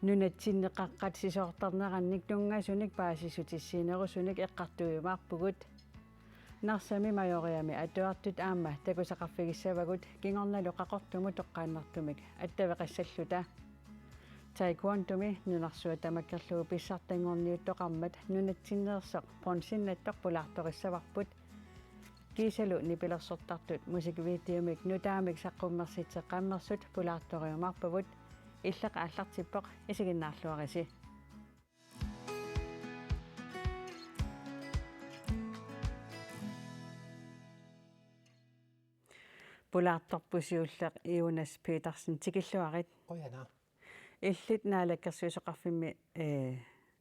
нунатсиннеқаққат сисоортарнеранник нунгасуник паасиссутиссиинерусуник эққартуйумаарпугут нарсами майориами атуартут аама такусақарфигиссавагут кингорналу қақортуму тоққааннартумик аттавеқассаллута тайкуантуми нунарсуа тамаккерлугу писсартангорниуттоқармат нунатсиннеерсеқ понсиннаттоқ пулаарториссаварпут кисалу нипилерсортартут мусиквиитиумик нутаамик саққуммерситсеққаммерсут пулаарториумаарпавут иллақа аллартиппоқ исигиннаарлуариси пулаарторпусиуллеқ иунас Петерсен тикиллуарит ояна иллит наалаккерсуисоқарфимми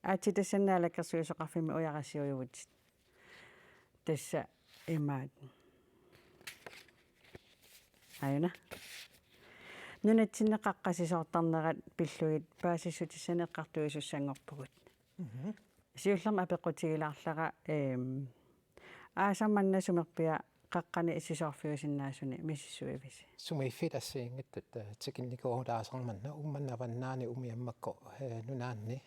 аатитассаннаалаккерсуисоқарфимми уярассиуйувут тасса имаат аюна нунатсиннеқаққасисоортарнерат пиллугит паасиссутиссанеққартуисуссангорпугут сиуллерма апеққутигилаарлара аасамманнасумерпиа қаққани иссисоорфиусиннаасуни миссуивис сумаиффитассиингиттут тикинникуутаасарманна умманнаваннаани умиаммакко нунаанни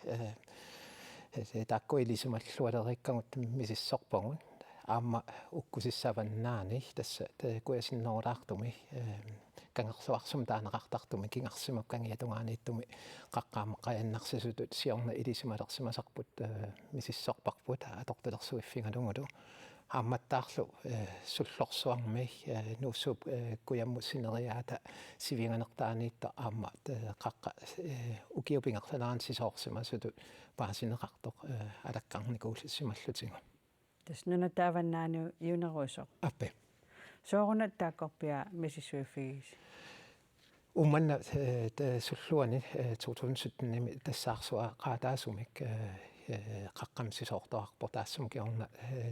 таккуилисумаллуалериккагут мисиссорпагун аама уккусиссаваннаани тасса куясиннооraartumi кангерсуарсум таанеқартартуми кингарсимак кангиатунгаанииттуми қаққаамаққаяннарсисутут сиорна илисималерсимасарпут мисиссорпарпут аторталерсуиффингалунгулу аамматтаарлу суллорсуарми нууссуп куяммуссинериаата сивинганертааниитта аама қаққа укиупингерланаан сисоорсимасутут паасинеқартоқ алаккарникуулиссималлутингу тас нунатааваннаану юнерусо аппе соорунат тааккорпиа мисисуиффигис умманна суллуани 2017 тассаарсуа qaataasumik qaqqam sisoortoarpo taassum kiorna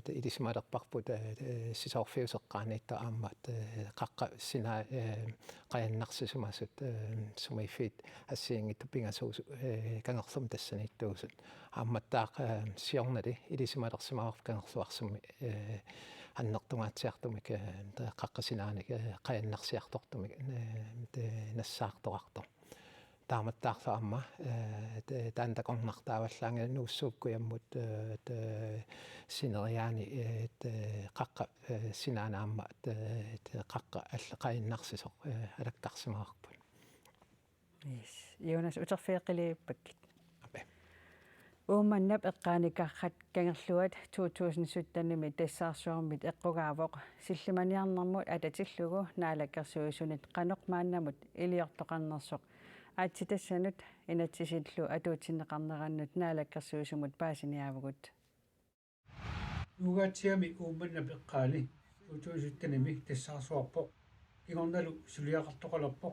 ilismalerparput sisoorfiuseqqaaniitta aammat qaqqa sina qayannarsisumasut sumaiffiit assiingittu pingasuusu kangerlum tassaniittuusut aammattaaq siornali ilismalersimaarp kangerluarsummi аннертунгааtsiartumik qaqqasinaanik qayannarsiartortumik нассаарторарто тааматтаарла амма таантакорнартааваллаанга нууссууккуяммут синериаани қаққа синаанаамма қаққа аллеқаиннарсисо алаккарсимаарпут yes юнас утерфеэқилииппаккит уумманнап эққааникаррат кангерлуат 2017-ними тассаарсуармит эққугаавоқ силлиманиарнэрмут ататиллугу наалаккерсуисунит қанеқмааннамут илиортоқарнерсоқ аатситассанут инатсисиллу атуутсиннеқарнераннут наалаккерсуисумут паасиниаавгут нугаатсиами уумманнап эққаани 2017-ними тассаарсуарпо игорналу сулиақартоқалерпо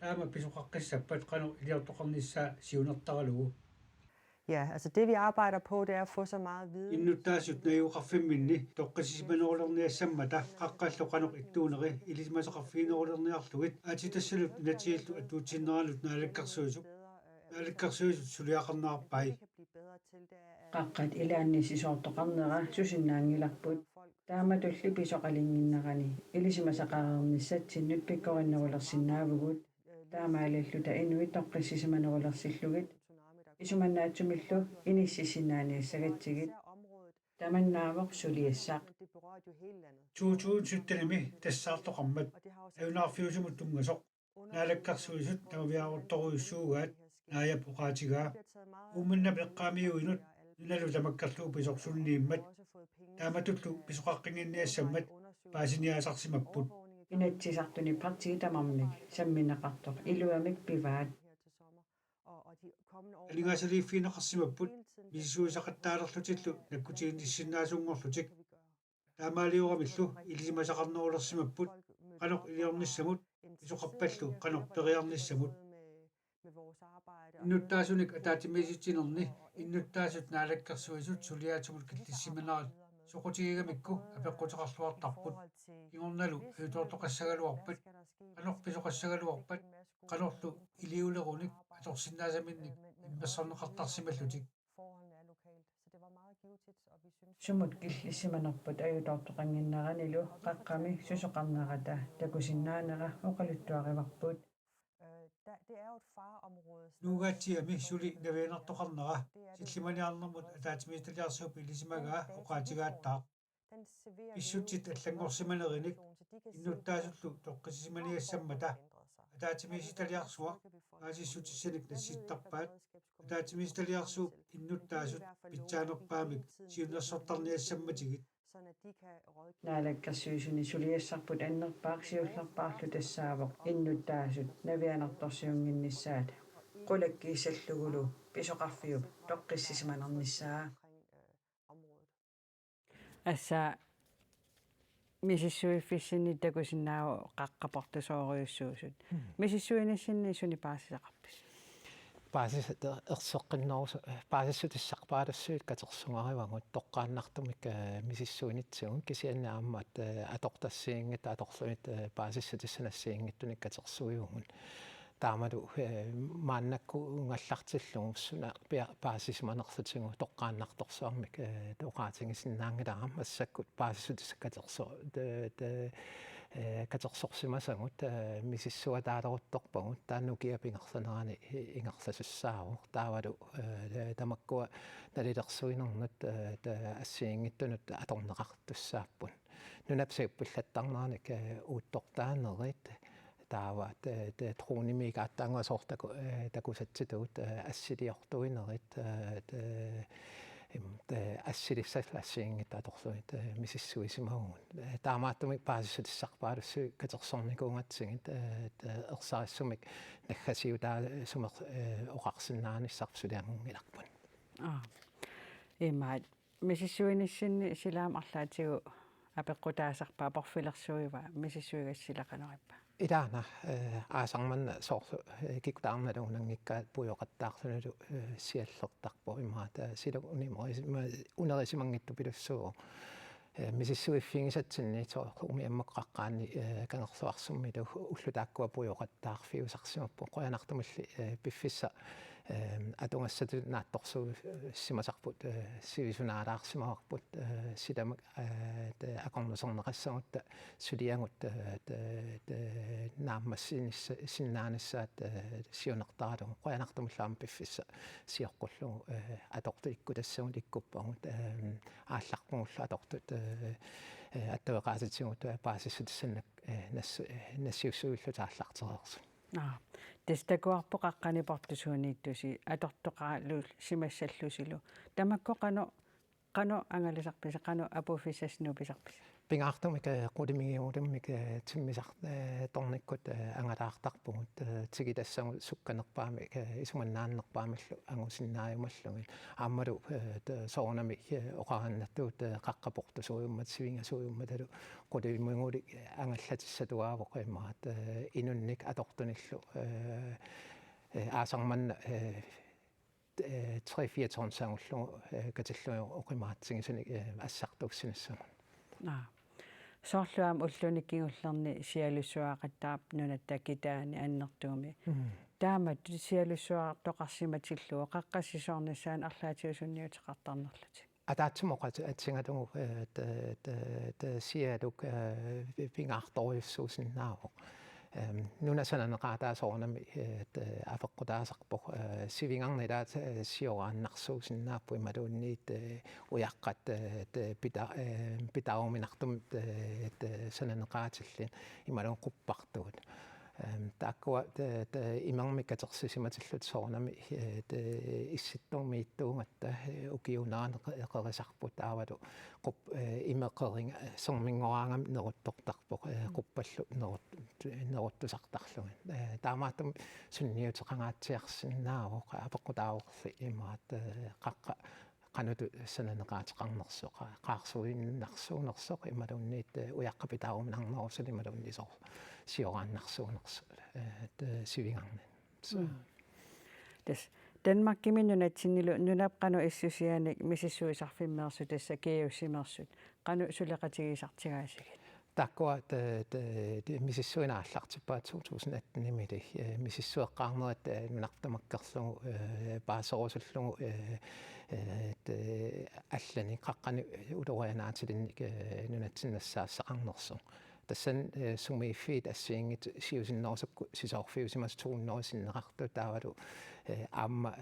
таама писоқаққиссаппат қано илиортоқарниссаа сиунертаралугу. Ja, altså det vi arbejder på, det er at få så meget viden. Innuttaasut nayuqarfimminni toqqasissimanuorlerniassammata qaqqalloqanuq ittuuneri ilismasoqarfiinerulerniarlugit aatitassalut natiillu atuutsinneraalut naalakkarsuisut suliaqarnaarpai qaqqat ilaannisisoortoqarnera susinnaangilarput taamatulli pisoqalinginnerani ilisimasaqareernissatsinut pikkorinnerulersinnaavugut taamaalilluta inuit toqqissisimanurulersillugit исуманнаатсумиллу иниссисинааниассагатсигит таманнаавоқ сулиассаақ 2017-ними тассаартоқармат аюнаарфиусумут тунгасоқ наалаккарсуисут тамавиаарутторуйуссуугаат нааяпоқаатигаа уумманнап эққаамиуинут нулалу тамаккарлуу писорсуннииммат тааматуллу писоқаққингинниассаммат паасиниаасарсимаппут инатсисартуни партиги тамармик самминеқартоқ илуамик пиваат алингаасалииффинеқарсимаппут мисисуисақаттаалерлутиллу наккутигиниссиннаасунгорлутик таамаалиорамиллу илисимасақарнерулерсимаппут қаноқ илиорниссамут исоқарпаллу қаноқ периарниссамут иннуттаасуник атаатимиситсинерни иннуттаасут наалаккерсуисут сулиаатсумут киллиссиманаат соқутигигамикку апеққутеқарлуартарпут кингорналу ютоортоқассагалуарпат қаноқ писоқассагалуарпат qanorlu iliulerunik atorsinnaasaminik immassarneqartarsimallutик sumut killissimanerput det er jo et fareområde. Nuugaatiami suli navianertoqarnera sillimaniarnermut ataatimiitaliarsuup ilisimagaa oqaatigaattaa issutsit allangorsimanerinik innuttaasullu toqqisisimaniassammata ataatimiisitaliarsuaq aasissutissinik nassittarpaat ataatimiisitaliarsuup innuttaasut pitsaanerpaamik siunnersortarniassammatigit naalakkersuusuni suliassarput annerpaaqsiullarpaarlu tassaavoq innuttaasut navianertorsiunginnissaat qulakkiissallugulu pisoqarfiup toqqissisimanernissaa assa misissuiffissini takusinnaau qaqqaportusooriussuusut misissuinassinni suni paasisaqarpis baasis ersoqqinnorus baasissutissarpaalassuit katersungarivangut toqqaannartumik misissuinitsugun kisiannaammat atortassiingit atorlunit baasissutissanassiingittunik katersuiugun taamadu maannakku ungallartillungussuna baasisimanerlutigu toqqaannartorsuarmik toqaatingisinnaangilaram massakkut baasissutissakaterso katersorsimasangut misissuataalerutorpagut taannukiapingersanerani ingerlasussaavo taavadu tamakkua nalilersuinernet assiingittunut atorneqartussaappun nunapsiuppullattarnernik uuttortaanerit taava tronimigaattanguasortaku takusatsituut assiliortuinerit assilisallassiingit atorluit misissuisimagun taamaattumik paasissutissarpaalussu katersornikuungatsingit ersarissumik naggasiutaa sumer oqarsinnaanissarpsuliangungilарпун имаат мисиссуинисsinni силаам арлаатигу апеққутаасарпаа порфилерсуива мисиссуигассилақанериппа ilaana aasarmanna soorlu kikutaarnaluunangikkaat pujoqattaarlunalu siallertarpo imaata silu unerisimanngittu pilussuo misissuiffiingisatsinni umiammeqqaqqaanni kangerluarsummilu ullutaakkua pujoqattaarfiusarsimappo qoyanartumilli piffissa atungassatu naattorsu simasarput sivisunaalaarsimaarput silamak aqornusorneqassamutta suliangut naammassinissa sinnaanissaat sionertaalu qoyanartumillaam piffissa siorqullugu atortuikkutassuun likkuppagut aallarpungulla atortut аттуэqaasатсигут паасиссутиссаннак нассиуссуиллутааллартерерсу тестакуарпо qaqqanipортусууннииттуси атортоqaаллу симассаллусилу тамакко qano ангалисарписа qano апуффиссаснуу писарписа пингаартумик qulimigiuulimmik timmisar tornikkut angalaartarpugut tigitassangу sukkanerpaamik isumannaannerpaamillu angusinnaajumallugit aammalu soornami oqarannattuut qaqqaportusuujummat sivingasuujummatalu qulimigiuli angallatissatuaavoq immaat inunnik atortunillu aasarmanna 3-4 tonsangullu katillu oqimaatsingisuni assartuussinissamu соорлуам уллуниккигуллерни сиалуссуаақаттаап нунаттакитаани аннертууми таамат сиалуссуаартоқарсиматиллуа қаққассисоорнассаан арлаатиусунниутеқартарнерлути атаатсумоқат атсингатугу сиалук пингаарторюссуусиннаавоқ нунасананеқаатаасоорнами афеққутаасарпоқ сивингарнилаат сиорааннарсуусиннааппу ималуунниит уяққат питауминартум сананеқаатиллин ималуун қуппартугут тааккуа имермиккатерсисиматиллут соорнами исситтормииттуунгатта укиунаанеқерисарпут аавалу қуп имеқеринг сормингораангам неруттортарпоқ қуппаллу неруттусартарлугин таамааттум сунниутеқангаатсиарсинаавоқ апеққутаавоқли имаат қаққа qanut sananеqaatiqarnersoq qaarsuinnarsuunersoq imalunniit uyaqqapitaaruminarnerusuli imalunnisor sioraannarsuunersu sivingarnan des Danmark kiminunatsinnilu nunapqanu issusianik misissuisarfimmeersu tassa kiussimersut qanu suleqatigisartigaasigit takkua misissuinaallartippaat 2018 nimili misissueqqaarnerat nunartamakkerlugu paaserusullugu allani qaqqani ulorianaatilinnik nunatsinnassaassaqarnersu тассан сумииффит ассиингит сиусиннерсукку сисоорфиусимас тууннерисиннеқарту таавалу аама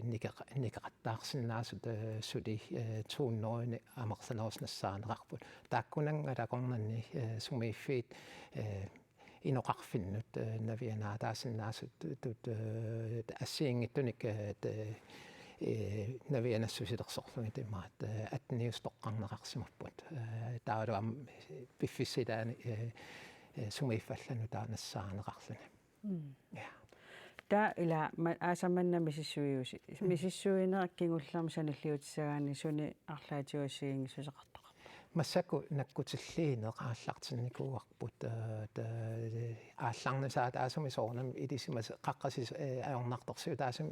никеқаттаарсинаасут сули тууннерини амерланеруснассаанеқарпут тааккунангалакорнанни сумииффит иноқарфиннут навианаатаасиннаасут тут ассиингиттуник навианассусилерсорлуги тимаат атниустоққарнеқарсимаппут таавалуам пиффиссилаани сумииффаллану таанассаанеқарлуни я та ила аасаманна мисиссуиуси мисиссуинеқкингуллерми саналлиутиссагаани суни арлаатиуассигингисусеқартоқ массаку наккутиллиинеқааллартинникууарпут аалларнасаа таасуми соорнам илисимас қаққасис аёрнарторсиу таасум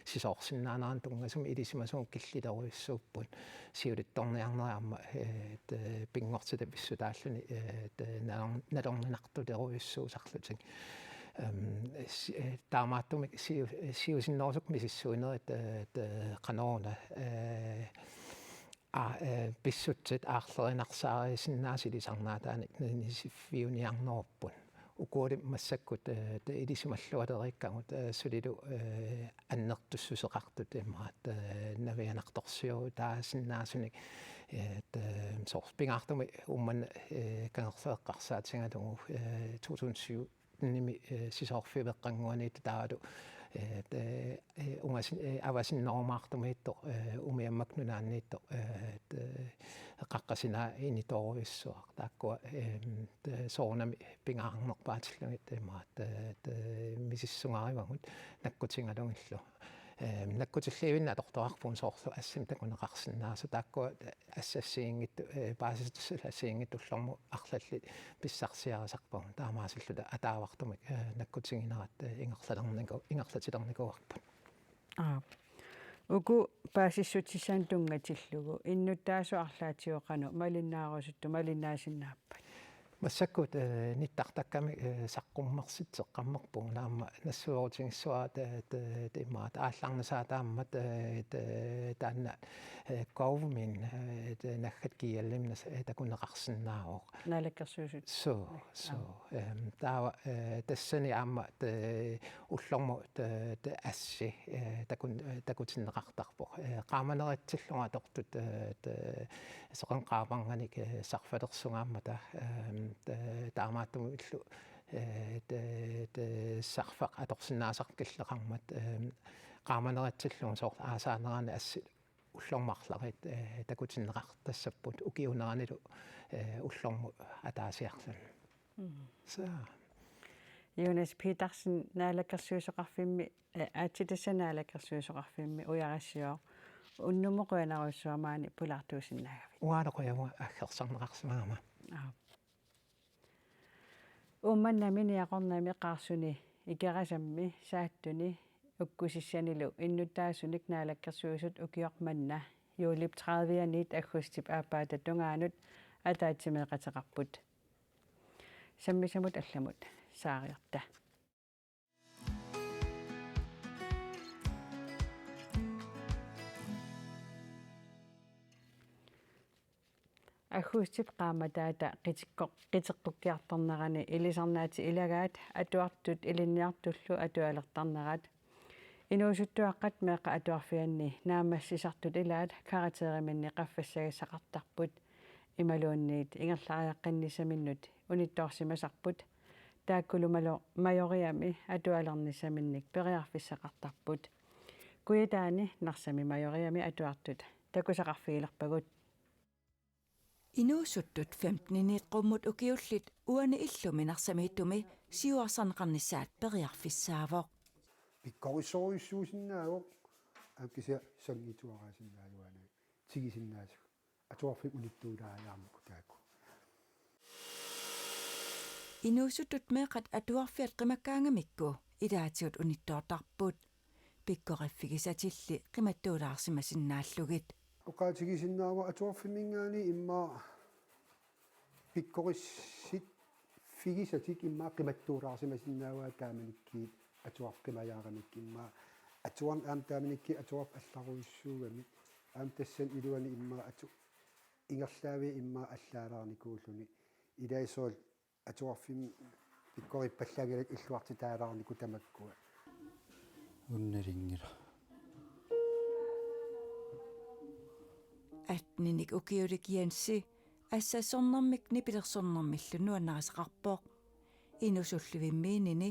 сисоорсиннаанеран тунгасум илисимасуун киллилеруйуссууппут сиулитторниарнераама пингортита писсутааллуни налорнинартулеруйуссуусарлутик таамааттуми сиусиннерсук мисиссуинерит канаона писсутсит аарлеринарсаарисиннаасилисарнаатааник нисиффиуниарнеруппун укуали массаккут илисималлуалериккагут сулилу аннертуссусеқартут имаат навианарторсиу таасиннаасуник сорспингаартуми умман канерсеэққарсаатингалугу 2007 ними сисоорфивеққангуаниит таалу унгас авасиннормаартумиитто умиаммакнунаанниитто қаққасина иниторуиссуар тааккуа соорнами пингаарнерпаатиллугит имаат мисиссунгаривагут наккутингалугиллу наккутиллиивинна аторторарпун соорлу ассим такунеқарсинаасу тааккуа ассассиингитту баасиссулассиингиттуллорму арлалли писсарсиарасарпагу таамаасиллута атаавартумик наккутингинерат ингерлатилерникуарпут уку паасиссутсисаан тунгатиллугу иннуттаасу арлаатиоқану малиннаарусутту малиннаасиннааппат массаккут ниттартакками саққуммерситсеққаммерпуг наама нассуорутингиссуа тимаат аалларнасаа тааммат таанна ковмин наххат киаллимнас такунеқарсиннаавоқ налаккерсуусут so таава тассани аама уллорму асси такутиннеқартарпоқ qaamaneritsilluga tortut soqanqaaparnganik sarfalersungaamata taamaattumu illu sarfaq atorsinnaasarkilleqarmat qaamaneritsilluga soor aasaanerani assi уллормарларит такутиннеқартассаппут укиунерanilu уллорму атаасиарлун са Jonas Petersen naalakersuusoqarfimmi aatitassanaalakersuusoqarfimmi uyaрассио уннумоқуанаруссуамаани пулартуусиннаагавит уаалоқуяма аггерсарнеқарсимаама умманнамини ақорнами икерасамми сааттуни уккусиссанилу иннуттаасуник наалаккерсуусут укиорманна юулип 30-ниит аггустип аапаата тунгаанут атаатсимеқатеқарпут саммисамут алламут саариарта аггустип qaamataata qiteqqukkiartornerani ilisarnaati ilagaat atuartut ilinniartullu atualertarnerat inuusuttuaqqat meeqa atuarfianni naamassisartut ilaat karateeriminni qaffassagiссaqartarput imaluunniit ingerlariaqqinnisaminnut unittoorsimasarput taakkulumalo majoriami atualernissaminnik periarfissaqartarput kuyataani narsami majoriami atuartut takusaqarfiilerpagut Inuusuttut 15-niit qummut ukiullit uani illuminarsamiittumi siuarsanqarnissaat periarfissaavoq pikkorissoruissuusinnaagoq aakkisia sangituaraasinnaayuana tigisinnaasuk atuarfik unittuulaalaarmuk taakku Inuusuttut meeqat atuarfiat qimakkaangamikku ilaatiut unittoortarput pikkoriffigisatilli qimattuulaarsimasinnaalugit uqaatigisinnaava atuarfimingaani immaa pikkorissit figisatik immaa qimattuulaarsimasinnaagaa taamanikkiit atuarqimajaaqamik immaa atuan aamtaaminikki atuarp allaruissuugami aam tassan iluani immaa atu ingerlaavi immaa allaalaarnikuulluni ilaisool atuarfim pikkorippallagilat illuartitaalaarniku tamakkua unnalinngila атниник укиуликианси ассассорнэрмик нипилерсорнэрмиллу нуаннарисақарпоқ инусуллувиммиинини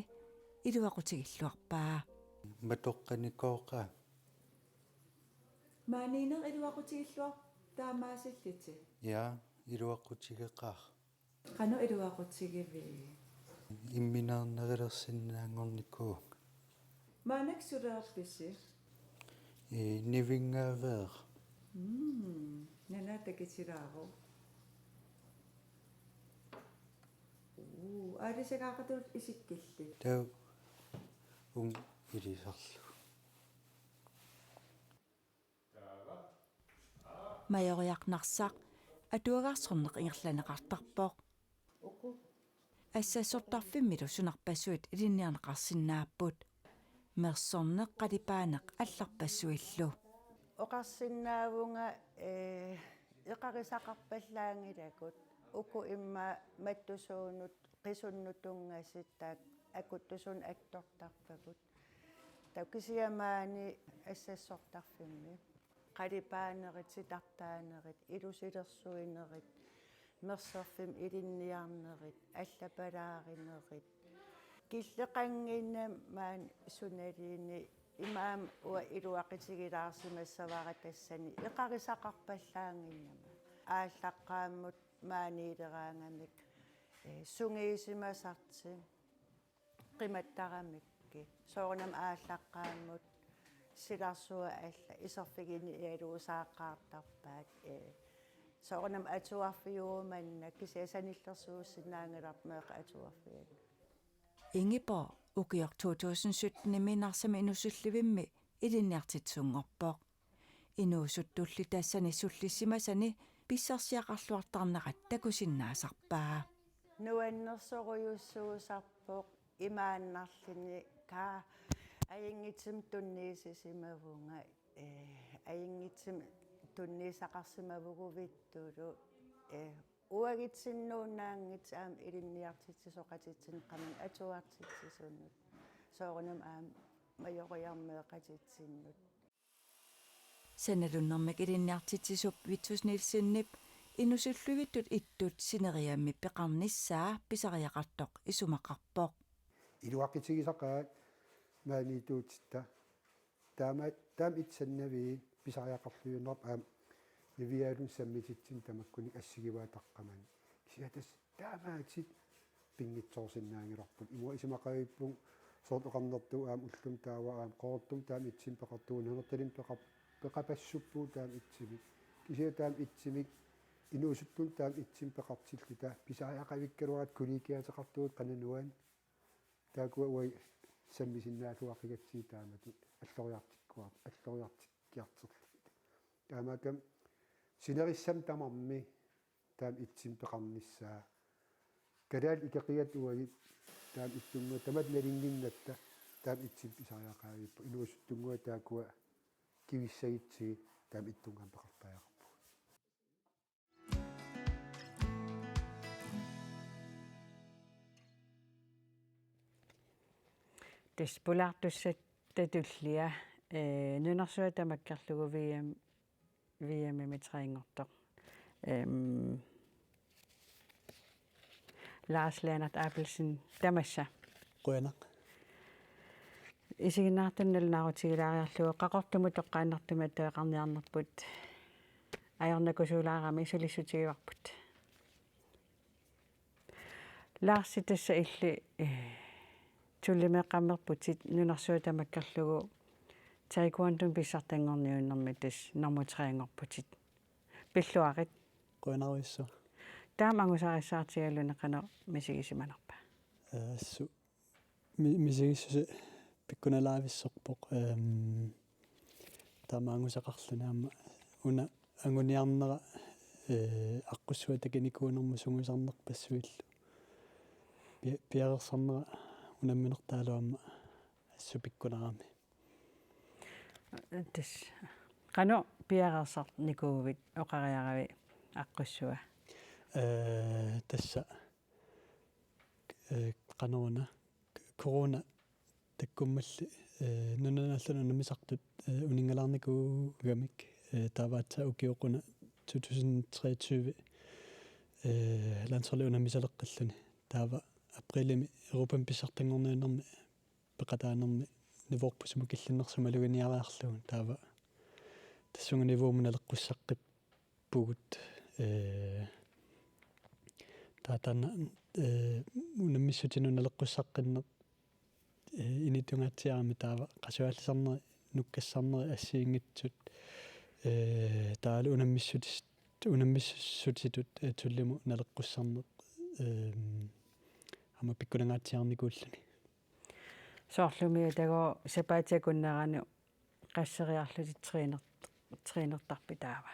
илуақутигиллуарпаа матоққаникооқа маанинер илуақутигиллуар таамаасиллути я илуаққутигеқаа қано илуақутигиви имминаарнерилерсиннаангорникуу маанаксулеерписси нивингаавеэр нанатакитилаару алисагаақатул исиккилли тау илисарлу маёриақнарсақ атуагаарсорнеқ ингерланеқартарпоқ ассассортарфиммилу сунарпассуит илинниарнеқарсинааппут мерсорнеқ қалипаанеқ алларпассуиллу оқарсинаавунга эқарисақарпаллаангилакут уку имма маттусуунут қисуннутунгаситтаак акуттусун актортарпагут такисиамаани ассассортарфимми қалипаанерит ситартаанерит илусилерсуинерит мерсерфим илинниарнерит аллапалааринерит киллеқангинна маан суналиини имаам уа илуақитигилаарсимассавара тассани эқарисақарпаллаангиннама ааллаққааммут маанилераангамик сунгиисимасарти қиматтарамикки соорнам ааллаққааммут силарсуа алла исерфигини иалуусааққаартарпаат соорнам атуарфиууманна кисиасаниллерсууссинаангилармеэқа атуарфиан ингипо укиор 2017 минарсами инусулливимми илинниартитсунгорпоқ инуусуттулли тассани суллиссимасани писсарсиақарлуартарнерат такусиннаасарпаа нуаннерсоруйуссуусарпоқ имааннарлини каа аингитсим тунниисисимавунга аингитсим тунниисақарсимавугувиттулу уагитсиннуунаангит аам илинниартитсисоқатитсин қаман атуартитсисуннут соорнам аам маёриармеэқатитсиннут саналуннэрмик илинниартитсисуп витсуснилсиннип инусуллувиттут иттут синериамми пеқарниссаа писариақартоқ исумақарпоқ илуаққитигисақаат маанитуутитта таам итсаннави писариақарлуйунерп аам нивиалун саммититсин тамаккуник ассигиваатаққаман кисиатас таамаатит пингитсоорсиннаангиларпут имуа исимақавиппун соортоқарнерту аам уллум таава аам қооттум таам итсим пеқартуунернерталин пеқапассуппуу таам итсимик кисиа таам итсимик инуусуттун таам итсим пеқартиллута писариақавиккалуарат куликиатеқартуут қанануан таакуа уай саммисиннаалуақигатсии тааматут аллориартиккиартер таамакам синериссам тамарми таам итсим пеқарниссаа калаал икеқиат уагит таам иттунгуа тамат налингиннатта таам итсим писариақаавиппу инуусуттунгуа таакуа кивиссагитсиги таам иттунгам пеқарпаақарпу тиспулаартуссат татуллиа нунарсуа тамаккарлугу виамимитриингортоқ Lars Lennart Appelsen тамасса қуянақ исигиннаартунналнаарутигилаариарлуга қақортуму тоққааннартума таақарниарнерпут аярнакусуулаарами исулиссутигиварпут Lars тасса илли туллимеққаммерпутит нунарсуа тамаккарлугу таикуантун писсартангорниуннэрми тас нормутриангорпутит пиллуарит қуянаруиссу таамангусариссаартигаллуне қано мисигисиманерпа ассу мисигиссусе пиккуналаависсорпоқ таамаангусақарлунаама уна ангуниарнера аққуссуа такиникуунерму сунгусарнерпассуиллу пиарерсарнера унамминертаалуамма ассу пиккунарами тас қано пиарерсар никуувит оқариарави аққуссуа тасса qanoruna corona takkummalli nunanalluna namisartut uningalarnikuugamik taavaatsa ukioquna 2023 landsholdet unamisaleqqalluni taava aprilimi Europan pissartangorniunermi peqataanermi nivorpusuma killinnersumaluginiaraarlugun taava tassunga nivuumuna leqqussaqqippugut taatana unammissutinuna leqqussaqqinner initungatsiarami taava qasuallisarneri nukkassarneri assiingitsut taalu unammissutisitut tullimu naleqqussarneq ama pikkunangaatsiarnikuulluni soorlumi tago sapaatiakunneranu qasseriarlutit triinertarpi taava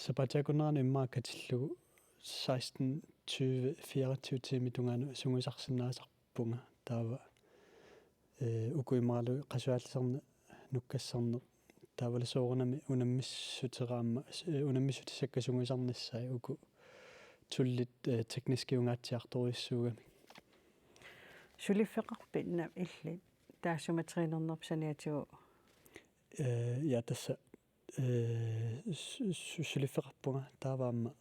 sapaatiakunneranu immaakkatillugu 16 20 24 tiimi tungaanu sungusarsinnaasarpunga taava ukuimaralu qasuallisarne nukkassarneq taavali soorunami unammissuteraamma unammissutisakkasunguisarnissai uku tullit tekniskiungaatsiartoruissuugami suliffeqarpi na illi taassuma triinernerpsaniatigu ja tassa suliffeqarpunga taavaamma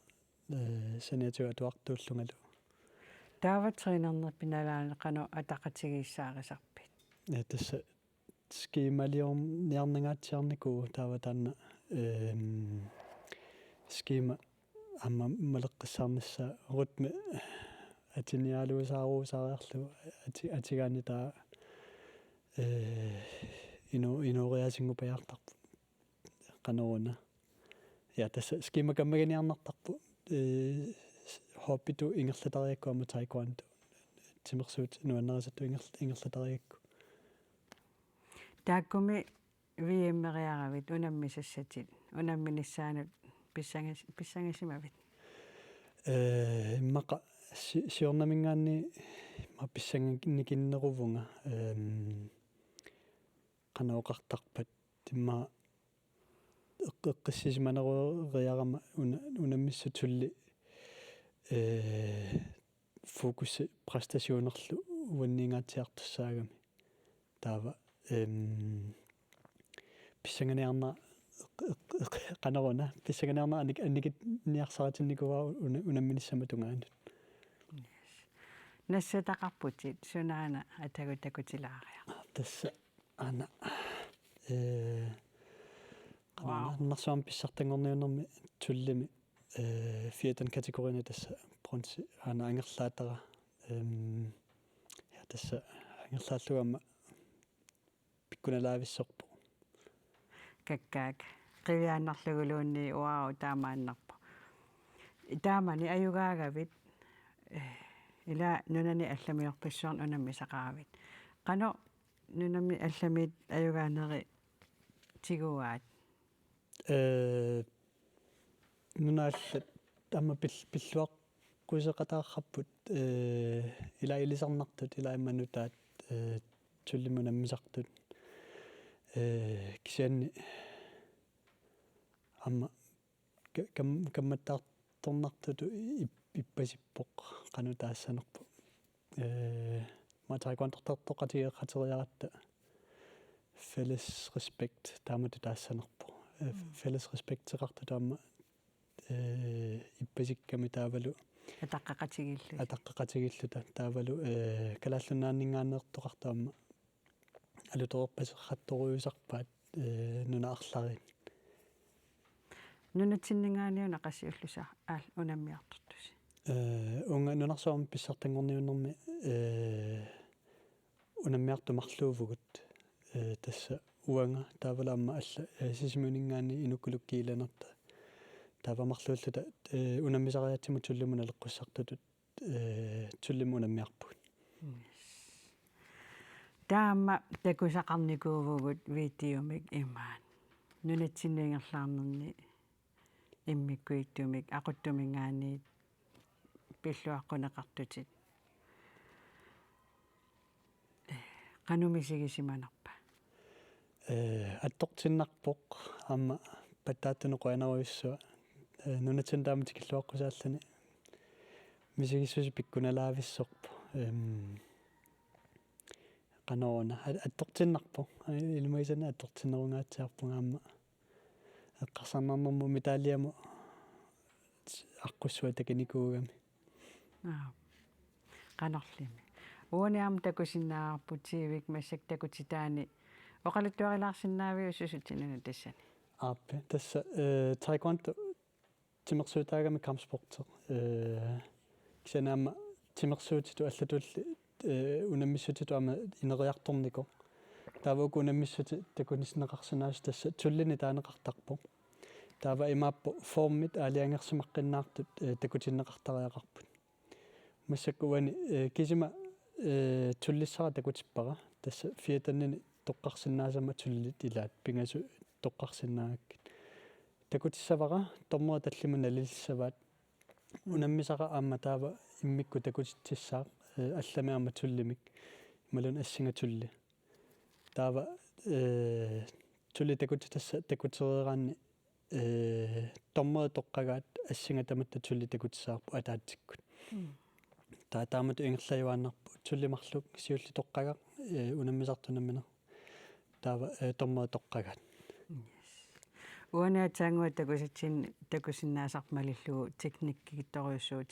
saniatigu atuartuullungalu taava triinernerpinalaana qanu ataqatigiissaarisarpit tassa skiimaliorniarnangaatsiarniku taava taanna skiima amma maleqqissaarnissa rutme atinialuusaaruusaariarlugu atigaani taa inuuriasingupajaartarpu qanoruna ja tassa skiima kammaganiarnartarpu hoppitu ingerlatariakku amma taekwondo timersuut nuannerisattu ingerlatariakku taakkumi viimmeriaravit unammisassatit unamminissaanut pissangasimavit immaqa siornamingaanni ma pissanganikinneruvunga qanaoqartarpat imma eqqissisimaneruriarama unammissutulli fokus prestationerlu uanniingaatsiartussaagami taava pissanganiarna qanoruna pissanganiarna annikitniarsaratinnikuaa unamminissama tungaanut nassataqarputit sunaana atagutakutilaariaq tassa ana qanarsuam pissartangorniunermi tullimi fiatan kategorina tassa bronze ana angerlaatara ja tassa angerlaallugamma pikkunalaavissorpu kakkaak qiviaannarluguluunni wow taamaannarpu taamani ajugaagavit ila nunani allamiorpissuarn unammisaqaravit qano nunami allamit ajugaaneri tiguaat nunaallat amma pilluaqquseqataarrapput ila ilisarnartut ila immanutaat tullimunammisartut kisianni amma kammattaartornartutu ippasippoq qanu taassanerpu ma taekwondo-tortoqatigeeqateriaratta fælles respekt taamatu taassanerpu fælles respekt seqartutu amma ippasikkami taavalu ataqqaqatigilluta taavalu kalaallunaanningaanneertoqartaamma alutorerpaseqattoruisarpaat nunaarlarin nunatsinningaaniuna qassiullusa unammiartortusi unga nunarsuarmi pissartangorniunermi unammiartumarluuvugut tassa uanga taavalaamma alla sisimuningaani inukulukkiilanerta taavamarluulluta unammisariatsimu tullimuna leqqussartutut tullimu unammiarput taamma takusaqarnikuuvugut viitiumik imaan nunatsinniingerlaarnerni immikkuittumik aquttumingaaniit pilluaqqunеқартутит qanumisigisimанерпа атторtinnarpoq аама паттааттунеқуанаруйуссуа нунатсин тааматикиллуаққусааллани мисигиссуси пиккуналаависсорпу qanoorna аттортиннарпо илмаисана аттортиннерунгаатсиарпунга аама эққарсарнарнэрму митаалиаму аққуссуа такиникуугами qanorlimi uuniam takusinaarput siivik massak takutitaani oqaluttuarilаарsinnaaviu susutinana tassani aappe tassa taekwondo timmersuutaagami kampsporter kisanaama timmersuutitu аллатулли унаммиссутиту ама инериарторнико тааваку унаммиссути такунисинеқарсинаас тасса туллини таанеқартарпо таава имааппо формит аалиангерсимаққиннаартут такутиннеқартариақарпут массаккуани кисима туллиссара такутиппара тасса фиатаннини тоққарсинаасама туллит илаат пингасу тоққарсинаагаккит такутиссавара тормуа таллиму налилиссаваат унаммисара аама таава иммикку такутитсисsaa алламиарма туллимик малун ассинга тулли таава тулли такутитасса такутерераанни тормуа тоққагаат ассинга таматта тулли такутиссаарпу атаатиккут таамату ингерлаюааннарпу туллимарлук сиулли тоққага унаммисартунаммина таава тормуа тоққагаат уанаатаангуа такусиннаасармалиллугу техниккигитторюссуут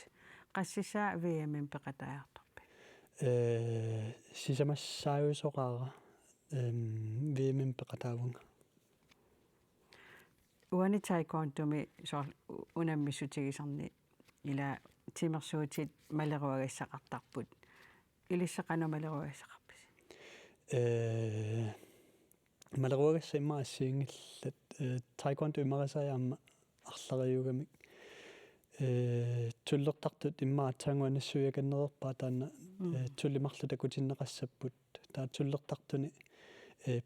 qassissaa VM-ин peqataartorpi сисамассааюсоqaара VM-ин peqataavunga уани taekwondo-ми соор унаммиссутигисарни ила тимерсуутит малеруагассақартарпут илиссақано малеруагассақарпис малеруагасса имма ассиингиллат taekwondo имарасаама арлариугамик туллертартут иммаатсаангуанассуяканнерерпаа таана туллимарлу такутиннеқассаппут таа туллертартуни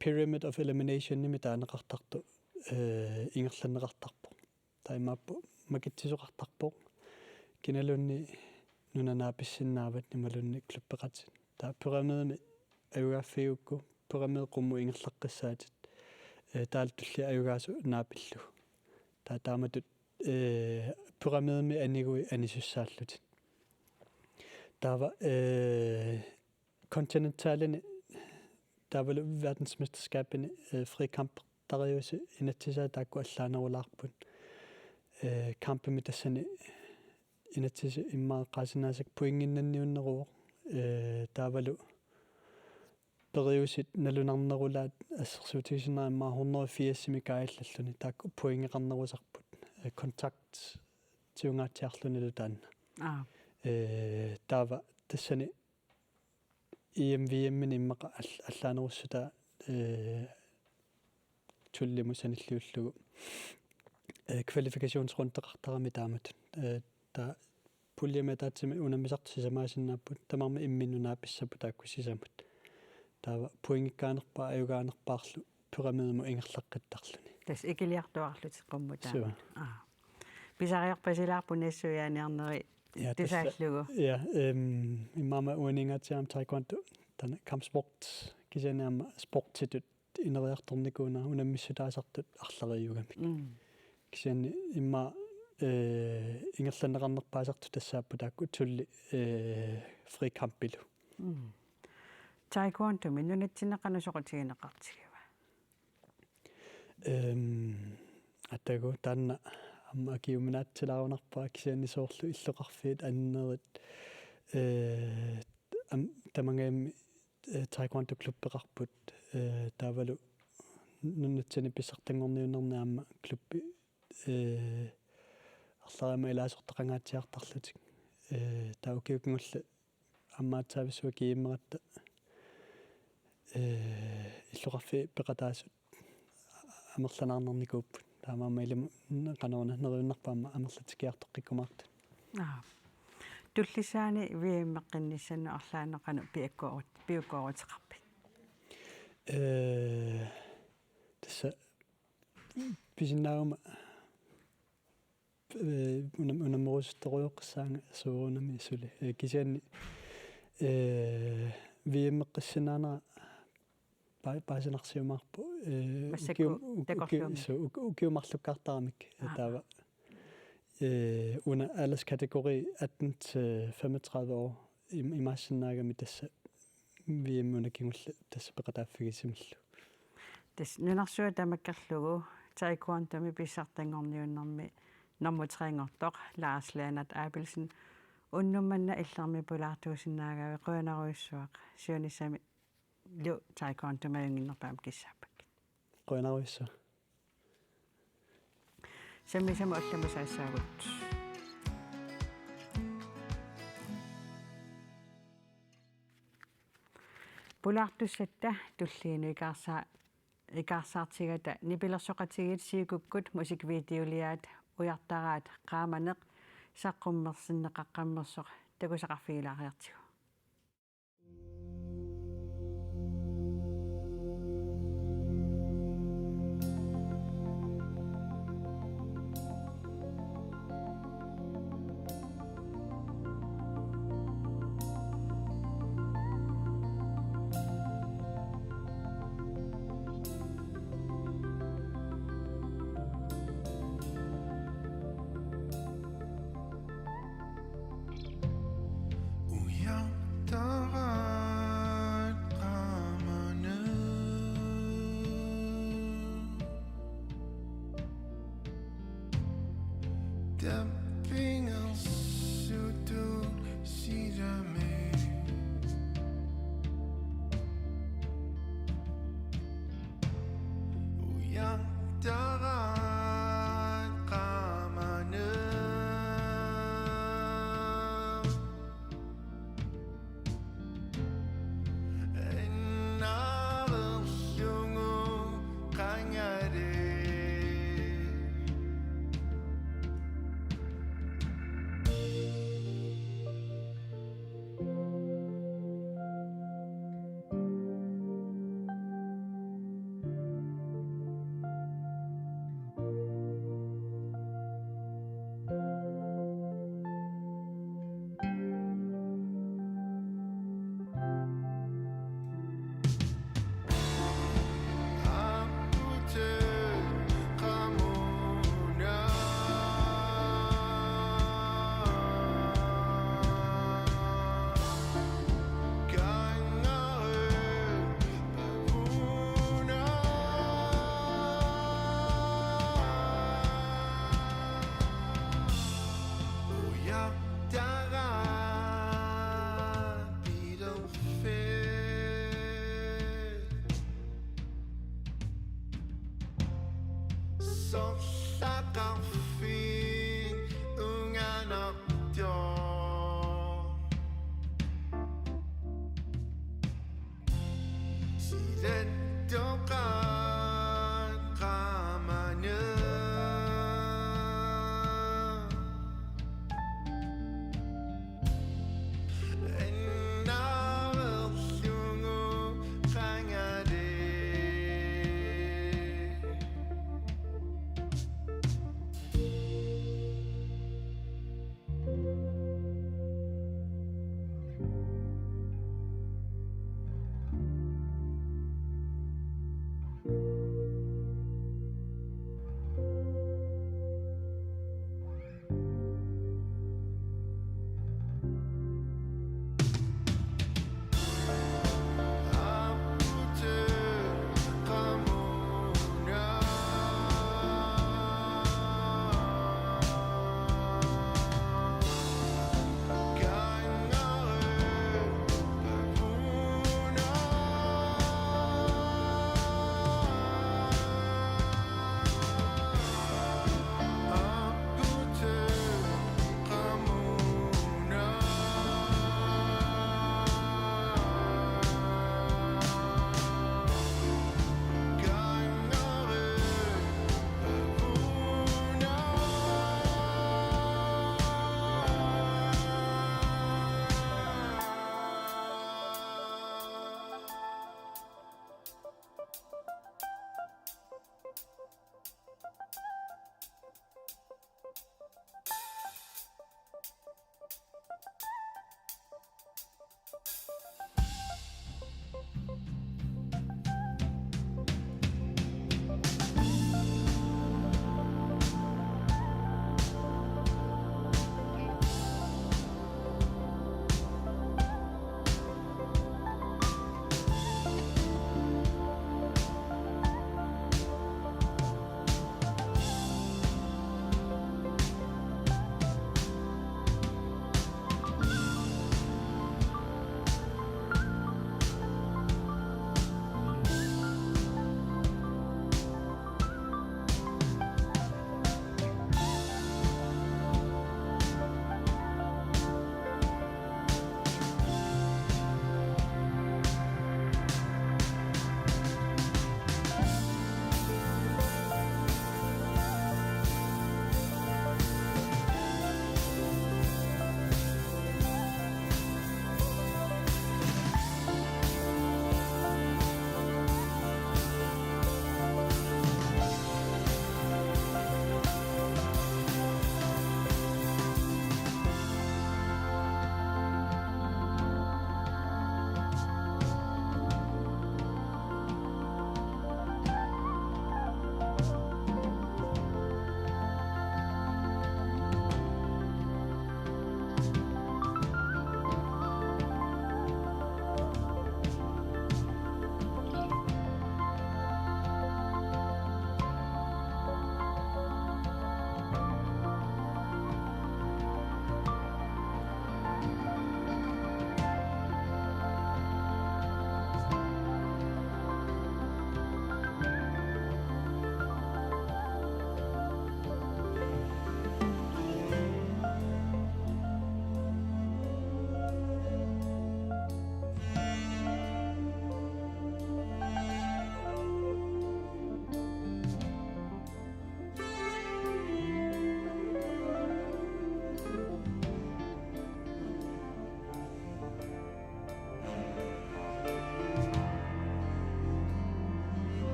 pyramid of elimination ними таанеқартарту ингерланнеқартарпо таимааппу макитсисоқартарпо киналунни нунанааписсиннаават нималунни клуппеқатит таа pyramidми аюгаффиукку pyramid қумму ингерлаққиссаатит таалтулли аюгаасу наапиллу таа тааматут pyramidmi anigui anissussaallutit taava kontinentalini taavalu verdensmesterskabini frikampertariusi inatsisaa taakku allaanerulaarput kampimi tassani inatsisi immaaqaasinaasak puinginnanniunneruo taavalu periusit nalunarnerulaat assersuutigisineraammaa 180 kaallalluni taakku puingeqarnerusarput kontakt tiungaatiarlunilu taanna taava tassani EMVM-min immaqa allaanerussuta tullimu sanilliullugu kvalifikationsrundeqartarami taamatun taa puljami taatsimi unammisartisamaasinnaapput tamarmi imminnunaapissappu taakkussisamut taava puingikkaanerpaa ajugaanerpaarlu pyramidmu ingerlaqqittarluni тас икилиартуарлути қуммутаа писариарпасилаарпу нассуяаниарнери тусааллугу ja иммама уанингатсиам taekwondo тана kampsport кисанаама спортитут инериарторникуна унаммиссутаасартут арлариугами кисани имма ингерланнеқарнерпаасарту тассааппу таакку тулли фри кампилу taekwondo минунатсинеқанусоқутигинеқартигава атаго таанна амма киуминаатсилаарунарпаа кисианнисоорлу иллоқарфиит аннерит тамангаами taekwondo клуппеқарпут таавалу нуннатсани писсартангорниуннернаама клуппи арлаама илаасортеқангаатсиартарлутик таукиукнгулла аммаатсаависсуа кииммератта иллоқарфи пеқатаасут амерланаарнерникууппут таамаама илам канаона нериуннарпаама амерлатикиартоққиккумаарта туллисаани вииммеққинниссанну арлаанеқану пиуккоорутеқарпи тасса писиннаагума унаммерусутторуйоққиссаанга суурунами исули кисианни вииммеққиссинаанера паасинарсиумаарпу укиумарлуккаартарамик таава under alderskategori 18-35 år. I Masinaga med disse vi munakingul disse beqataaffigisimillu. Des nunarsuat tamakkarlugu taikuan tami pissartangorniunnermi normutreengortoq Laaslaanat Aapelsen unnummanna illermi pulaartuusinnaagavi quanaruissuaq siunissami lu taikuan tamayunginnerpaam kissaappak. Quanaruissa. Sammisamu allamusaissaagut. Pulaartussatta tulliinu ikaarsaartigata nipilersoqatigit siikukkut musikvideoliaat ujartaraat qaamaneq saqqummersinneqaqqammersoq takusaqarfigilaariartigu.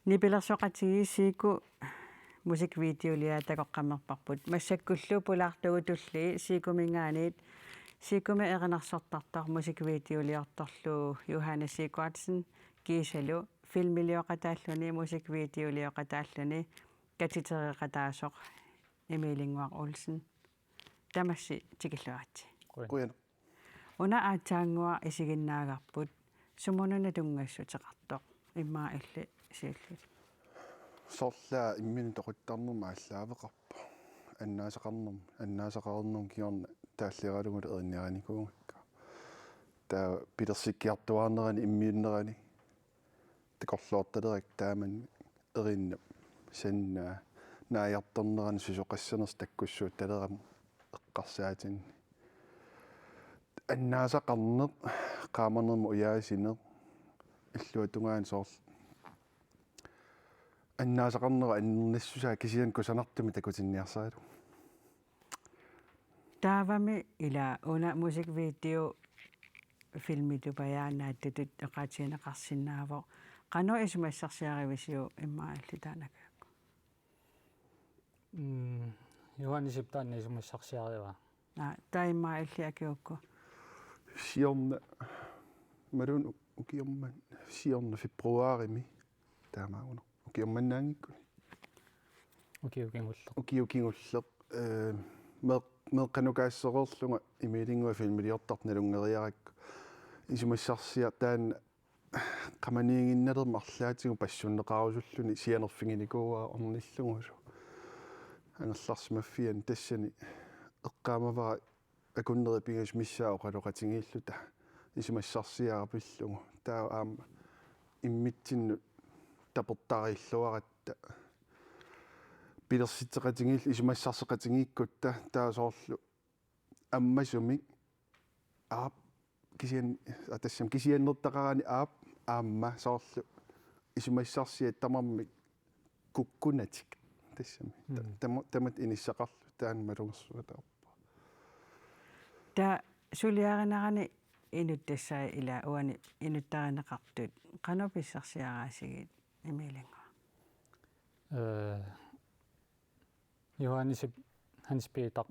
Nipilersoqatigi siiku musikvideolia takoqqammerparput massakkullu pulaartugu tulli siikumingaaniit siikumi eqinarsortartar musikvideoliortorlu Johannes Sigurdsen kiisalu filmilioqataalluni musikvideolioqataalluni katiteriqataasoq Emilinger Olsen tamassi tikilluarti Quina. una aataangua isiginnaagarput sumununa tungassutiqartoq immaa illi siullut Sorlaa immin toquttarnuma allaaveqarpa. Annaasaqarnum kiorna тааллералугут эринниараникуунгакка таа питерсиккиартуаарнерани иммиуннерани такорлуорталерик тааман эринна саннаа нааярторнерани сусоқассанерс таккуссуут талерам эққарсаатин аннаасақарнеқ qaamannерма уяасинеқ иллуатунгаан соорл аннаасақарнера аннернассусаа кисиан кусанартуми такутинниарсаалу таавами ила уна мусиквидео филмитупаяанааттутут эқаатиинеқарсиннаавоо қано исумассарсиаривисиу иммаалли таанакаакку Johannesip taanna isumassarsiarива таиммаалли акиукку сиорна малун укиорман сиорна фебруарими таамаагуна укиорманнаангиккуни укиукингуллеқ меққанукаассеқерлунга имилингуа филмилиортарналунгериаракку исумассарсиа таанна qamaniinginnalerma arlaatigu passunneqarusуллуни сианерфигиникууа орниллугулу ангерларсимаффиан тассани эққаамавара акуннерипигас миссаа оқалоқатингииллута исумассарсиарапиллугу таа аама иммитсинну тапертариллуаратта пилерситеқатингиил исумассарсеқатингииккутта таа соорлу аммасумик аап кисиан атассам кисианнертақарани аап аамма соорлу исумассарсиат тамармик куккунатик тассами тамат иниссақарлу таан малунгерсуатаарпа та сулиаринарани инуттассаа ила уани инуттаринеқартут qanopissarsiaraasигит имилинга Johannesip Hans Peter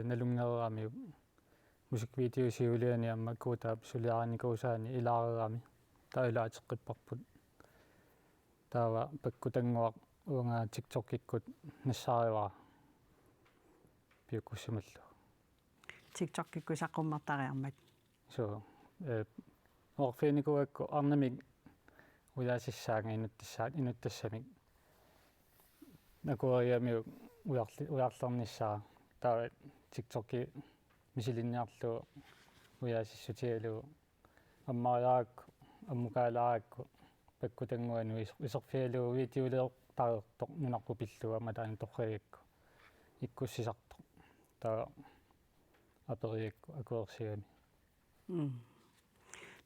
налунгерами musikvideo siuliani amma kuutaap suliaranikууsaani ilaareerami tailaateqqipparput taava pakkutanguaq uanga TikTok-ikkut nassaariwaa piukkussimallu TikTok-ikku saqqummartariarmat so orfeenikuakku arnamik uyaasissaanga inuttassamik nakuariamiu ujarlernissaa taava TikTok-i мисилинниарлу уяасиссутиалу аммариаакку аммукаалаакку паккутангуану исерфиалу видеолеэртареэртоқ нунарпу пиллуа матаани торригакку иккуссисартоқ таа апериакку акуерсигами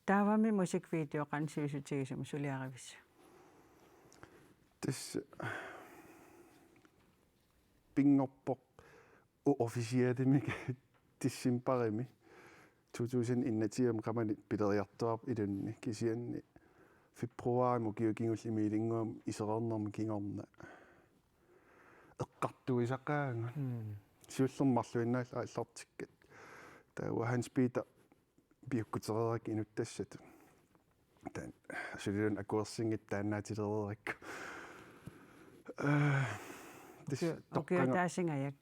таавами мусиквидео qansiusutigisum suliarivissa тас пингорпоқ офисиатимик тиссимпарими 2001 qamani pileriartuarp ilunni kisianni februarim ukiukingul imilingguam iserernermi kingorna eqqartuisaqaanga siullermarluinnaalla aallartikkat taua Hans Peter piukkutereerik inuttassat taan sulilun akuersingit taannaatilereerik ukiutaasingajak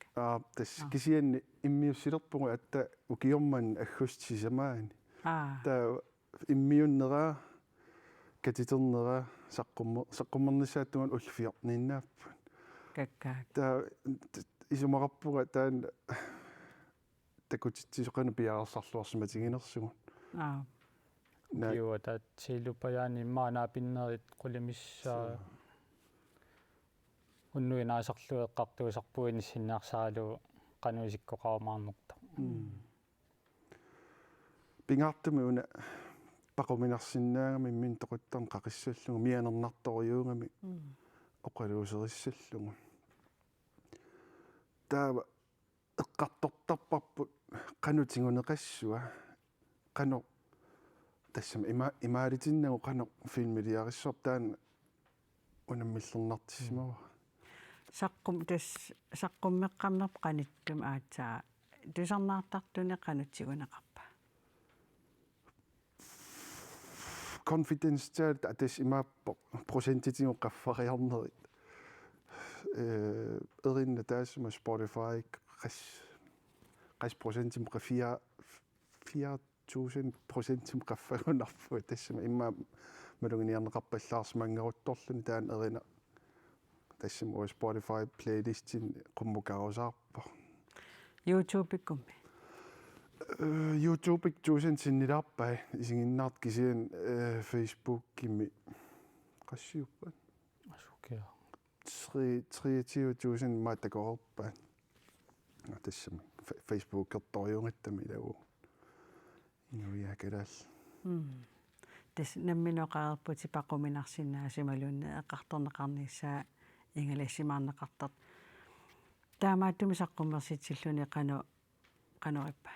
тас кисианни иммиуссилерпугу атта укиорман аггустисамаани таа иммиуннераа катитернераа саққуммернissaаттуган улфиорниннааппут каккаа таа исумақарпуга таан такутитсисоқана пиаарсарлуарсиматигинерсугун киуа таа силупаяани иммаанаапиннерит қулимиссаа уннуинаасарлуеққартуисарпуиниссиннаарсаалу qanуисиккоқармаарнерта пингаартуми уна пақуминарсиннаагами иммин тоқуттарн қақиссаллугу мианернарторюунгами оқалуусериссаллугу таава эққартортарпарпут qanутингунеқассуа qano тассама имаалитиннагу qano филмилиариссор таана унаммиллернартиссимава саққуммеққамнерп қаниттум аатсаа тусарнаартартуне қанутсигунеқарпа confidence таат атас имааппо процентитингу qaffariarnerit erinna taasuma Spotify qas procentim qafia 4000% qaffagunarfu tassama imma malunginiarneqarpallaarsimangeruttorluni taan erina tassama Spotify playlistin qummukarusaarpa YouTube-ikkummi YouTube tuusen sinnilaarpai isinginnaart kisian Facebook kimmi qassiuppa asukea 23.000 maatakorpa tassama Facebook kertoriungattami lagu inuiakalaal тас намминеқарпути пақуминарсиннаасималуунна эққарторнеқарниссаа ингалассимаарнеқартат таамааттуми саққуммерситсиллуни канориппа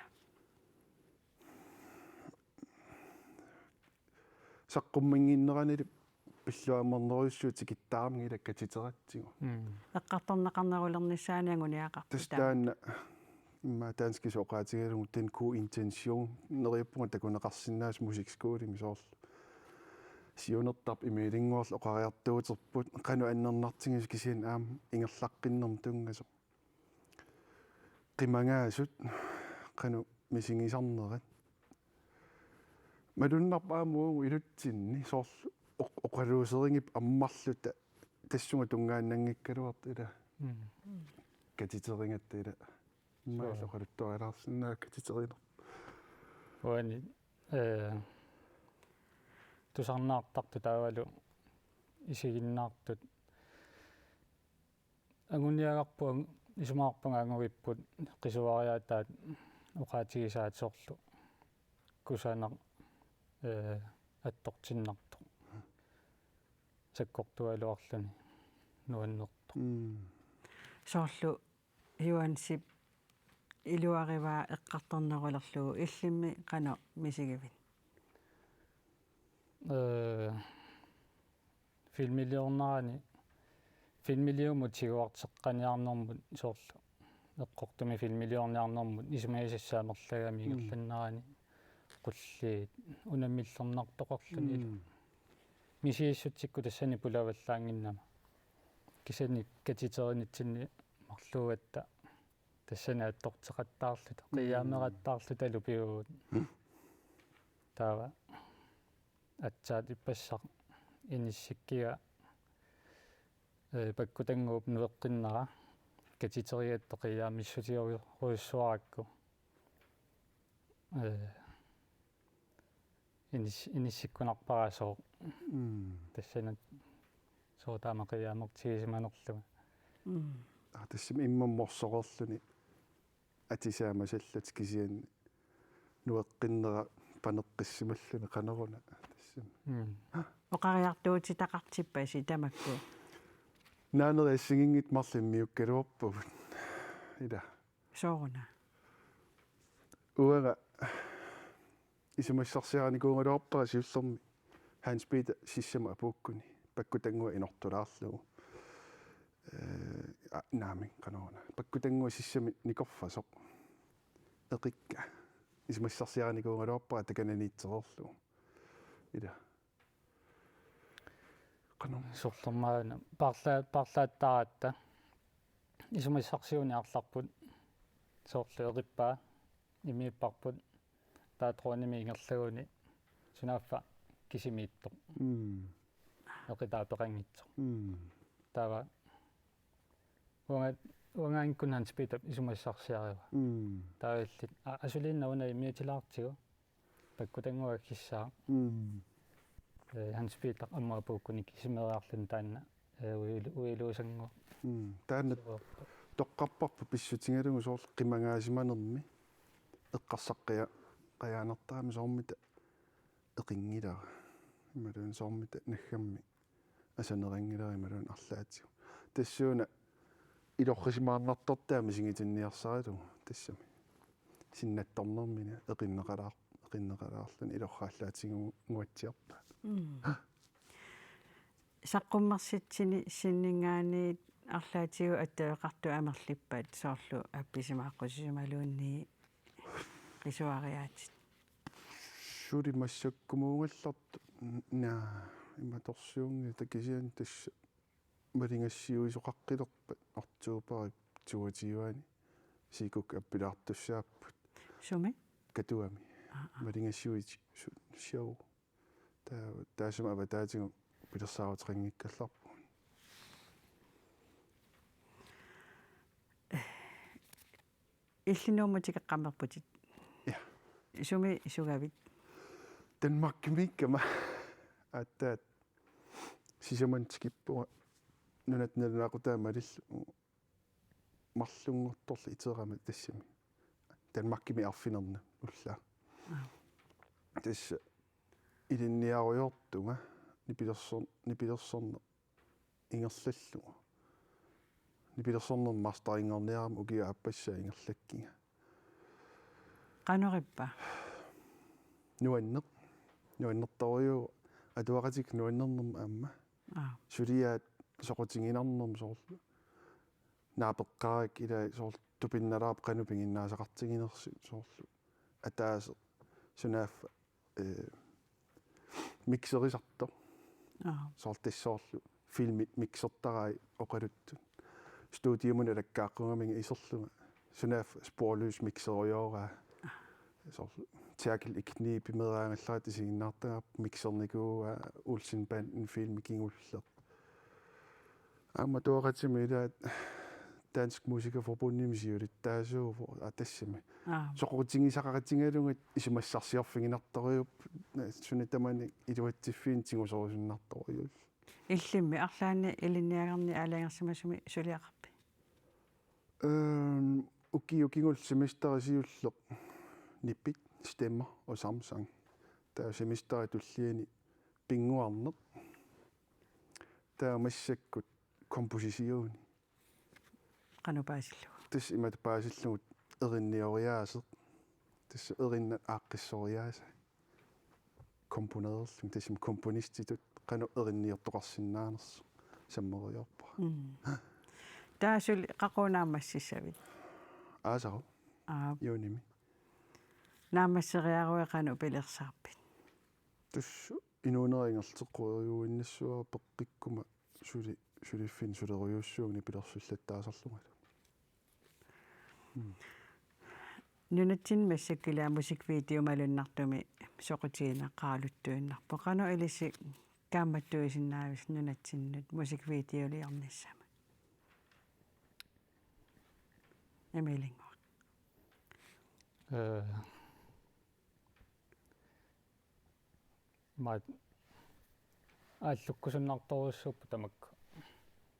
саққуммингиннеранили пиллуамернеруйссуу тикиттаармигила катитератсигу эққарторнеқарнерулерниссаани ангуниақарпу тастаанна имма таански соқаатигалугу тен ку интенсион нериуппунга такунеқарсиннаас мусикскуулими соорлу сионертарп имилингуорл оқариартуутерпут қану аннернартингис кисиан аам ингерлаққиннерм тунгасо қимангаасут қану мисингисарнерат малуннарпаамуу илутсинни соорлу оқалуусерингип аммарлута тассунга тунгааннангиккалуарт ила катитерингатта ила иммаалоқалуттуарилаарсинаа катитеринер уани тусарнаартарту таавалу исигиннаартут агуниагарпуан исумаарпунга ангуиппут қисуариаатаат оқаатигисаат соорлу кусанер аттортиннарто саккортуалуарлуни нуаннерто соорлу юансип илуариваа эққарторнерулерлугу иллимми қано мисигивит филмилиумут сигуартеққаниарнэрмут соорлу эққортуми филмилиорниарнэрмут исумаисассаамерлагами игерланнарани qulliit unamillernertoqorluni ilu misiissutsikku tassani pulavallаангиннама кисани катитеринитсинни марлууатта тассани аттортеқаттаарлута қиаамеқаттаарлута лупиуут таава атсаат иппассақ иниссиккига паккутангууп нуеққиннера катитериатто қиаамиссутиоруйуссуаракку иниссиккунарпарасоо тассанат соотаамақиаамортигисиманерлуга тассим иммамморсоқорлуни атисаамасаллат кисиан нуэққиннера панеққиссималлуни қанеруна тассим оқариартуути тақартиппаси тамакку наанериассигингит марлиммиуккалуарпут ила сооруна уага исумассарсианикуунгалуарпара сиуллерми Hans Peter сиссама апууккуни паккутангуа инортулаарлугу наами канаруна паккутангуа сиссами никорфасоқ эқикка исумассарсианикуунгалуарпара такананиитсерорлугу ила канам сорлермаана парлааттаратта исумассарсиуниарларпут соорлу эриппаа имииппарпут таатруаними ингерлагуни сунаффа кисимиитто оқитаапеқангитсо таава уангаанкун Hans Peter исумассарсиарива тааваллит асулииннауна имиатилаартигу паккутангуа киссаа Hans Peter аммаапууккуни кисимериарлун таанна уилуусангу таанна тоққарпарпу писсутингалугу соорлу қимангаасиманерми эққарсаққиа қаяанертаами соормита эқингилара ималуун соормита наггамми асанерингилара ималуун арлаатигу тассууна илоррисимаарнартортаами сигитинниарсарилу тассами синнатторнэрмина эқиннеқалаарлун илоррааллаатигу нуатсиарпа саққуммерситсини синнингаани арлаатигу аттаеқарту амерлиппаат соорлу апписимааққусисималуунни qisuariatit Suri massakkumungallart na imatorsuungi takisian tassa malingassiuisoqaqqilerpat artuupari tuatiuani sikuk appilaartussaapput sumi katuami malingassiuit show taasuma avataatigu pilersaaruteqanngikkallarpu иллинуумутикеққамерпутит sumi sugavit Danmarkimikkama attaat sisamantikippuga nunatnalunaqutaamarillu марлунгортторли итерамат тассами Danmarkimi арфинерна уллаа тасса илинниаруйортунга нипилерсорна ингерллаллуга нипилерсорнер мастерингерниарам угиа аппассаа ингерлаккига qanurippa нуаннерториу атуақатик нуаннернерм аама сулиаат соқутингинарнерм соорлу наапеққарак ила соорлу тупинналаап қанупингиннаасақартигинерси соорлу атаас сунааффа миксерисарто соортиссоорлу филмит миксертарай оқалутту студиумуна лаккааққунгаминга исерлуга сунааффа спорлус миксериораа соорлу тиакил икни пимераангаллаати сигиннаартаап миксерникууа улсинбанден фильм кингуллер аама туақатсими илаат Dansk Musikerforbund nimisiulittaasuuvu atassimi soqutigisaqaqatigalungat isumassarsiarfiginartoriup sunittamani iluatiffiin tingusorusinnartorius illimmi arlaanni ilinniagarni aalangersimasumi suliaqarpi ukigul semesterisiulleq nippit stemmer og Samsung der semesteret tulliani pinguarneq der massakkut komposisioni qanupaasilluu тас имат паасиллугут эринниориаасе тас эриннат ааққиссориааса компонеерлун тасим компониститут қану эринниортоқарсинаанерс саммериорпа таасул қақунаамассисавит аасаро юними наамассериаруи пилерсаарпит тус инуунерингертеққуриуиннассуа пеққиккума сулиффин сулериуссуугни пилерсуллаттаасарлугала нунатсин массаккилаа мусиквидео малуннартуми соқутигинеққаралуттуиннарпо қану илиси кааматтуисиннаавис нунатсиннут мусиквидеолиарниссама эмилингор мат ааллуккусуннарторуссууппу тамакка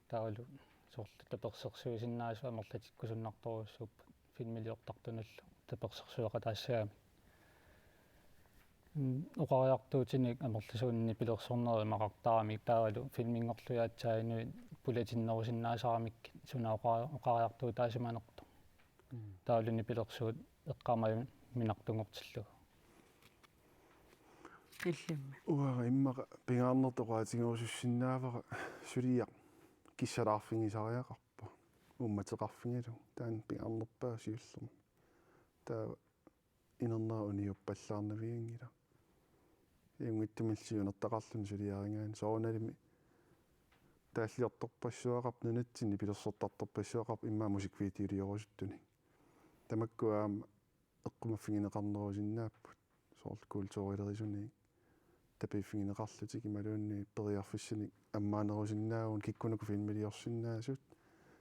таалу соорлу таперсерсуисиннаасуа мерлатиккусуннарторуссууппу филмилиортартуналлу таперсерсуаqa таассаами оқариартуутиник амерласуунни пилерсорнери мақартарамик таалу филмингорлуяатсаануи пулатиннерусиннаасарамик сунаоқариартуу таасиманерто таалуни пилерсуут эққамаю минартунгортиллугу иллимми уара иммаqa пингаарнертоқаатингуусуссиннаавара сулиақ киссалаарфингисариақарпа умматеқарфингилу таан пингаарнерпаа сиуллерма таа инернера униуппаллаарнавиангила иунгиттумиллиунертақарлун сулиарингаан соорналими тааллиорторпассуақарп нунатсини пилерсортарторпассуақарп иммаа мусиквидеолиорусуттуни тамаккуаама эққумаффигинеқарнерусиннааппут соорлу культуурилерисуни тапиффигинеқарлутик ималуунни периарфиссани аммаанерусиннаагун киккунуку филмилиорсиннаасут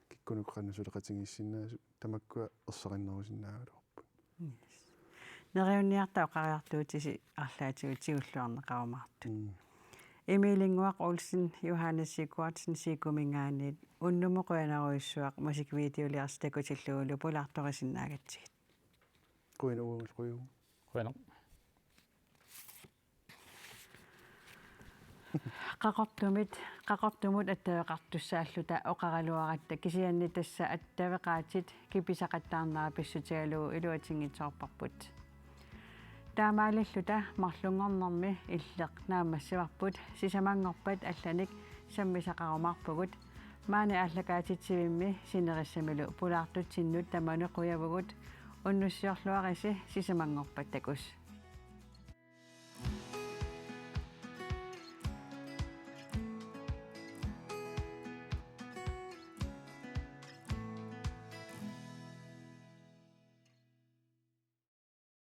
киккунуку қаннасулеқатингиссиннаасут тамаккуа ерсериннерусиннаагалуарпут нериунниартаа оқариартуутиси арлаатигу тигуллуарнеқарумаарту эмилингуақ улсин Johannes Sigurdsen сикумингаанит уннумоқуянаруиссуақ мусиквидеолиарс такутиллуулу пулаарторисиннаагатсигит куинуугул куина qaqortumut attavеqartussааллута оқаралуаратта кисианни тасса аттавеqaатит киписақаттаарнера писсутигалуу илуатингитсоорпарпут таамаалиллута марлунгорнэрми иллеқ наамассаварпут сисамангорпат алланик саммисақарумарпугут маани аллакаатитсивимми синерissamilu пулаартутсиннут таманеқуявгут уннуссиорлуариси сисамангорпат такус